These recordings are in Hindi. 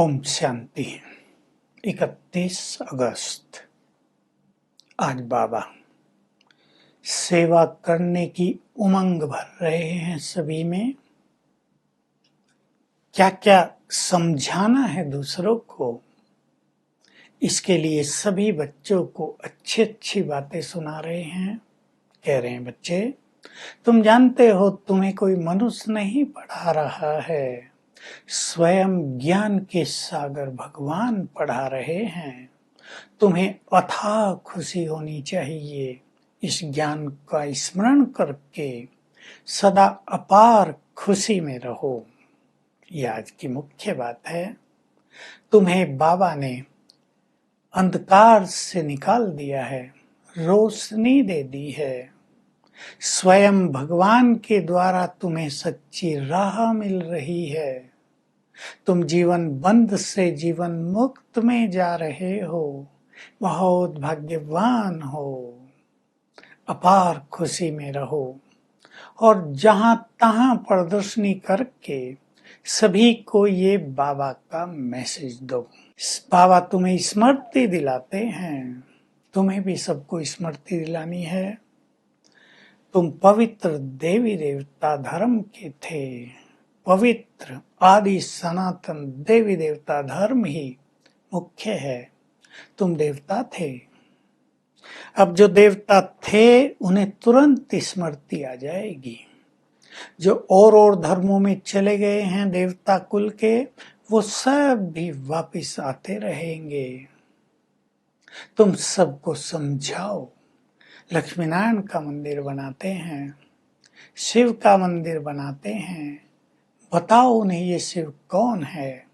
ओम शांति। 31 अगस्त। आज बाबा सेवा करने की उमंग भर रहे हैं सभी में। क्या क्या समझाना है दूसरों को, इसके लिए सभी बच्चों को अच्छी अच्छी बातें सुना रहे हैं। कह रहे हैं, बच्चे तुम जानते हो तुम्हें कोई मनुष्य नहीं पढ़ा रहा है, स्वयं ज्ञान के सागर भगवान पढ़ा रहे हैं। तुम्हें अथाह खुशी होनी चाहिए। इस ज्ञान का स्मरण करके सदा अपार खुशी में रहो। यह आज की मुख्य बात है। तुम्हें बाबा ने अंधकार से निकाल दिया है, रोशनी दे दी है। स्वयं भगवान के द्वारा तुम्हें सच्ची राह मिल रही है। तुम जीवन बंध से जीवन मुक्त में जा रहे हो। बहुत भाग्यवान हो। अपार खुशी में रहो और जहां तहां प्रदर्शनी करके सभी को ये बाबा का मैसेज दो। बाबा तुम्हें स्मृति दिलाते हैं, तुम्हें भी सबको स्मृति दिलानी है। तुम पवित्र देवी देवता धर्म के थे। पवित्र आदि सनातन देवी देवता धर्म ही मुख्य है। तुम देवता थे। अब जो देवता थे उन्हें तुरंत स्मृति आ जाएगी। जो और धर्मों में चले गए हैं देवता कुल के, वो सब भी वापिस आते रहेंगे। तुम सबको समझाओ। लक्ष्मी नारायण का मंदिर बनाते हैं, शिव का मंदिर बनाते हैं। बताओ उन्हें ये शिव कौन है,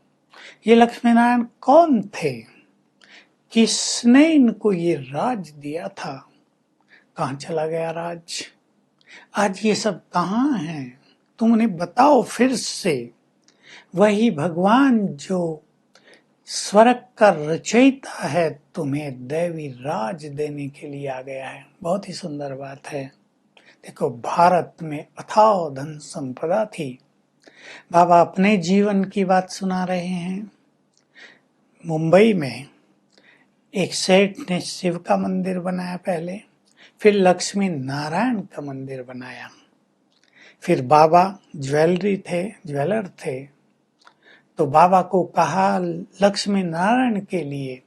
ये लक्ष्मी नारायण कौन थे, किसने इनको ये राज दिया था, कहाँ चला गया राज, आज ये सब कहाँ हैं। तुम उन्हें बताओ फिर से। वही भगवान जो स्वर्ग का रचयिता है तुम्हें दैवी राज देने के लिए आ गया है। बहुत ही सुंदर बात है। देखो, भारत में अथाह धन संपदा थी। बाबा अपने जीवन की बात सुना रहे हैं। मुंबई में एक सेठ ने शिव का मंदिर बनाया पहले, फिर लक्ष्मी नारायण का मंदिर बनाया। फिर बाबा ज्वेलर थे, तो बाबा को कहा लक्ष्मी नारायण के लिए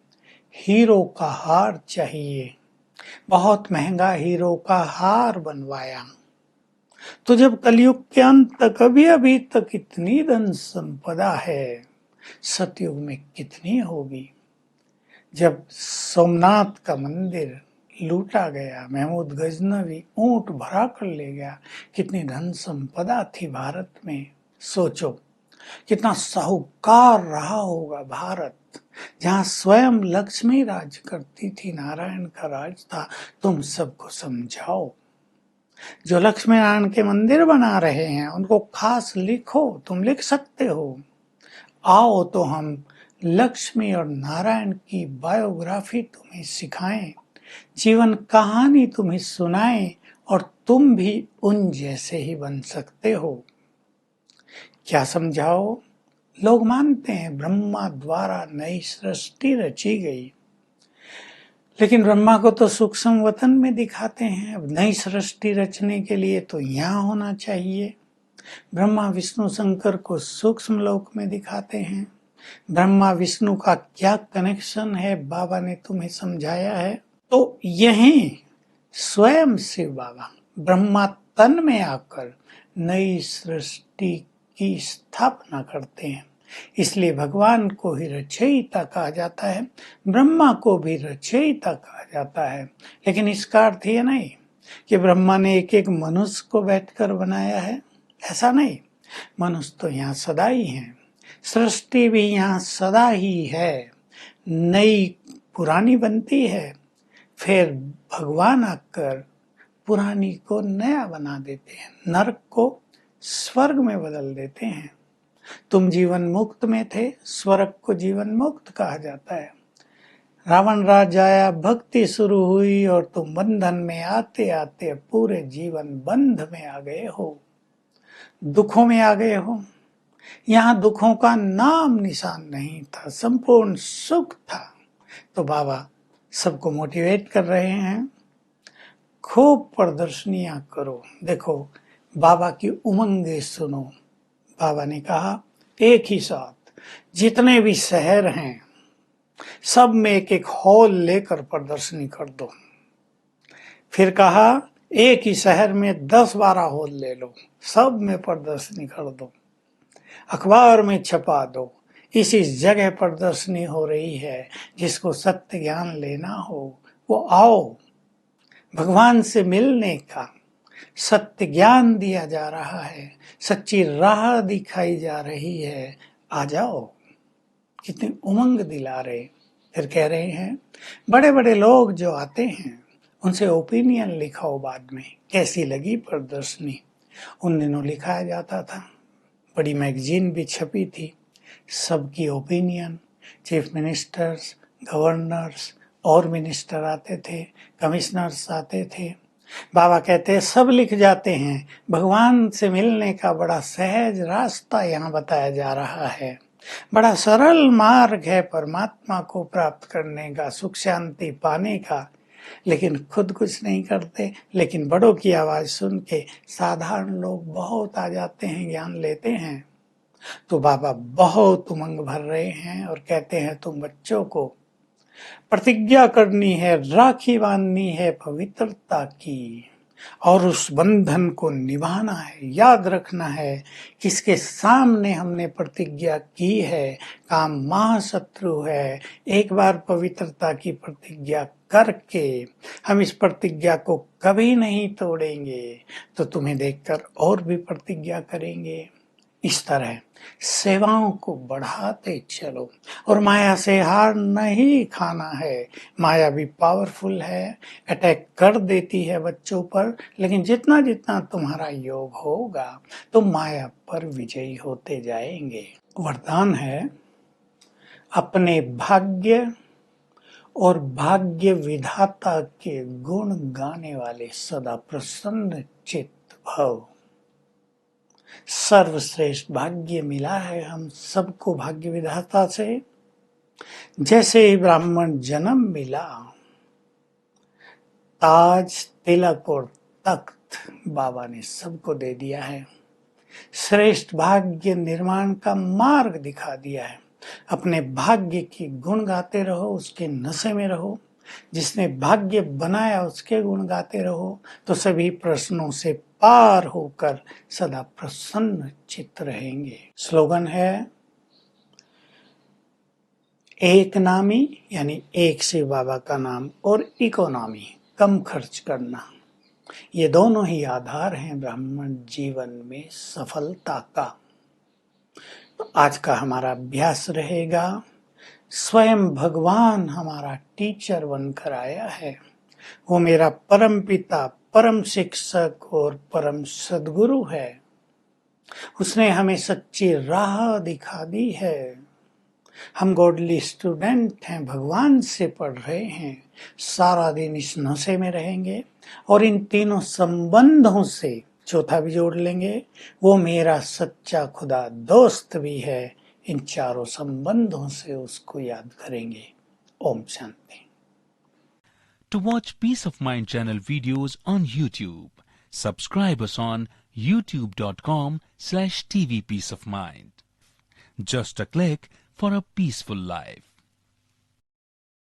हीरो का हार चाहिए। बहुत महंगा हीरो का हार बनवाया। तो जब कलयुग के अंत तक अभी तक इतनी धन संपदा है, सतयुग में कितनी होगी। जब सोमनाथ का मंदिर लूटा गया, महमूद गजनवी ऊंट भरा कर ले गया, कितनी धन संपदा थी भारत में। सोचो कितना साहूकार रहा होगा भारत, जहां स्वयं लक्ष्मी राज करती थी, नारायण का राज था। तुम सबको समझाओ। जो लक्ष्मी नारायण के मंदिर बना रहे हैं उनको खास लिखो। तुम लिख सकते हो। आओ तो हम लक्ष्मी और नारायण की बायोग्राफी तुम्हें सिखाएं, जीवन कहानी तुम्हें सुनाएं और तुम भी उन जैसे ही बन सकते हो। क्या समझाओ? लोग मानते हैं ब्रह्मा द्वारा नई सृष्टि रची गई, लेकिन ब्रह्मा को तो सूक्ष्म वतन में दिखाते हैं। अब नई सृष्टि रचने के लिए तो यहाँ होना चाहिए। ब्रह्मा विष्णु शंकर को सूक्ष्म लोक में दिखाते हैं। ब्रह्मा विष्णु का क्या कनेक्शन है, बाबा ने तुम्हें समझाया है। तो यही स्वयं शिव बाबा ब्रह्मा तन में आकर नई सृष्टि की स्थापना करते हैं। इसलिए भगवान को ही रचयिता कहा जाता है, ब्रह्मा को भी रचयिता कहा जाता है। लेकिन इसका अर्थ ये नहीं कि ब्रह्मा ने एक एक मनुष्य को बैठकर बनाया है, ऐसा नहीं। मनुष्य तो यहाँ सदा ही है, सृष्टि भी यहाँ सदा ही है। नई पुरानी बनती है, फिर भगवान आकर पुरानी को नया बना देते हैं, नरक को स्वर्ग में बदल देते हैं। तुम जीवन मुक्त में थे, स्वर्ग को जीवन मुक्त कहा जाता है। रावण राज आया, भक्ति शुरू हुई और तुम बंधन में आते आते पूरे जीवन बंध में आ गए हो, दुखों में आ गए हो। यहाँ दुखों का नाम निशान नहीं था, संपूर्ण सुख था। तो बाबा सबको मोटिवेट कर रहे हैं, खूब प्रदर्शनियां करो। देखो बाबा की उमंगे सुनो। बाबा ने कहा एक ही साथ जितने भी शहर हैं सब में एक एक हॉल लेकर प्रदर्शनी कर दो। फिर कहा एक ही शहर में 10-12 हॉल ले लो, सब में प्रदर्शनी कर दो, अखबार में छपा दो। इस जगह प्रदर्शनी हो रही है, जिसको सत्य ज्ञान लेना हो वो आओ। भगवान से मिलने का सत्य ज्ञान दिया जा रहा है, सच्ची राह दिखाई जा रही है, आ जाओ। कितनी उमंग दिला रहे। फिर कह रहे हैं बड़े बड़े लोग जो आते हैं उनसे ओपिनियन लिखाओ बाद में, कैसी लगी प्रदर्शनी। उन दिनों लिखाया जाता था, बड़ी मैगजीन भी छपी थी, सबकी ओपिनियन। चीफ मिनिस्टर्स, गवर्नर्स और मिनिस्टर आते थे, कमिश्नर्स आते थे। बाबा कहते हैं सब लिख जाते हैं, भगवान से मिलने का बड़ा सहज रास्ता यहाँ बताया जा रहा है, बड़ा सरल मार्ग है परमात्मा को प्राप्त करने का, सुख शांति पाने का। लेकिन खुद कुछ नहीं करते, लेकिन बड़ों की आवाज सुन के साधारण लोग बहुत आ जाते हैं, ज्ञान लेते हैं। तो बाबा बहुत उमंग भर रहे हैं और कहते हैं तुम बच्चों को प्रतिज्ञा करनी है, राखी बांधनी है पवित्रता की, और उस बंधन को निभाना है। याद रखना है किसके सामने हमने प्रतिज्ञा की है, काम महाशत्रु है। एक बार पवित्रता की प्रतिज्ञा करके हम इस प्रतिज्ञा को कभी नहीं तोड़ेंगे, तो तुम्हें देखकर और भी प्रतिज्ञा करेंगे। इस तरह सेवाओं को बढ़ाते चलो और माया से हार नहीं खाना है। माया भी पावरफुल है, अटैक कर देती है बच्चों पर, लेकिन जितना जितना तुम्हारा योग होगा तो माया पर विजयी होते जाएंगे। वरदान है अपने भाग्य और भाग्य विधाता के गुण गाने वाले सदा प्रसन्न चित्त भव। सर्वश्रेष्ठ भाग्य मिला है हम सबको भाग्य विधाता से। जैसे ही ब्राह्मण जन्म मिला, ताज, तिलक और तख्त बाबा ने सबको दे दिया है। श्रेष्ठ भाग्य निर्माण का मार्ग दिखा दिया है। अपने भाग्य की गुण गाते रहो, उसके नशे में रहो। जिसने भाग्य बनाया उसके गुण गाते रहो, तो सभी प्रश्नों से पार होकर सदा प्रसन्न चित्त रहेंगे। स्लोगन है एक नामी, यानी एक से बाबा का नाम, और इकोनॉमी, कम खर्च करना। ये दोनों ही आधार हैं ब्राह्मण जीवन में सफलता का। तो आज का हमारा अभ्यास रहेगा, स्वयं भगवान हमारा टीचर बनकर आया है। वो मेरा परम पिता, परम शिक्षक और परम सद्गुरु है। उसने हमें सच्ची राह दिखा दी है। हम गॉडली स्टूडेंट हैं, भगवान से पढ़ रहे हैं। सारा दिन इस नशे में रहेंगे और इन तीनों संबंधों से चौथा भी जोड़ लेंगे, वो मेरा सच्चा खुदा दोस्त भी है। इन चारों संबंधों से उसको याद करेंगे। Om Shanti. To watch Peace of Mind channel videos on YouTube, subscribe us on youtube.com/tvpeaceofmind. Just a click for a peaceful life.